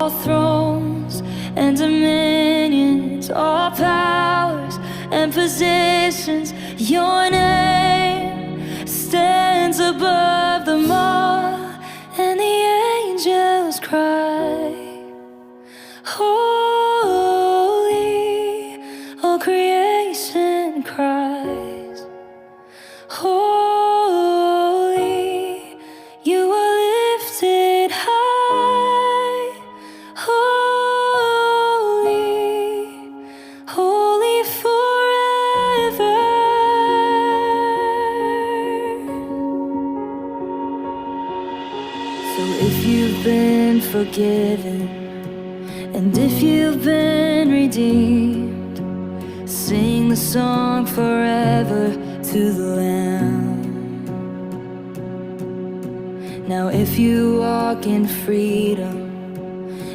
thrones and dominions, all powers and positions. Your name stands above them all, and the angels cry, holy. All creation cries, holy. You are lifted high, holy, holy forever. So if you've been forgiven, and if you've been redeemed, sing the song forever to the Lamb. Now if you walk in freedom,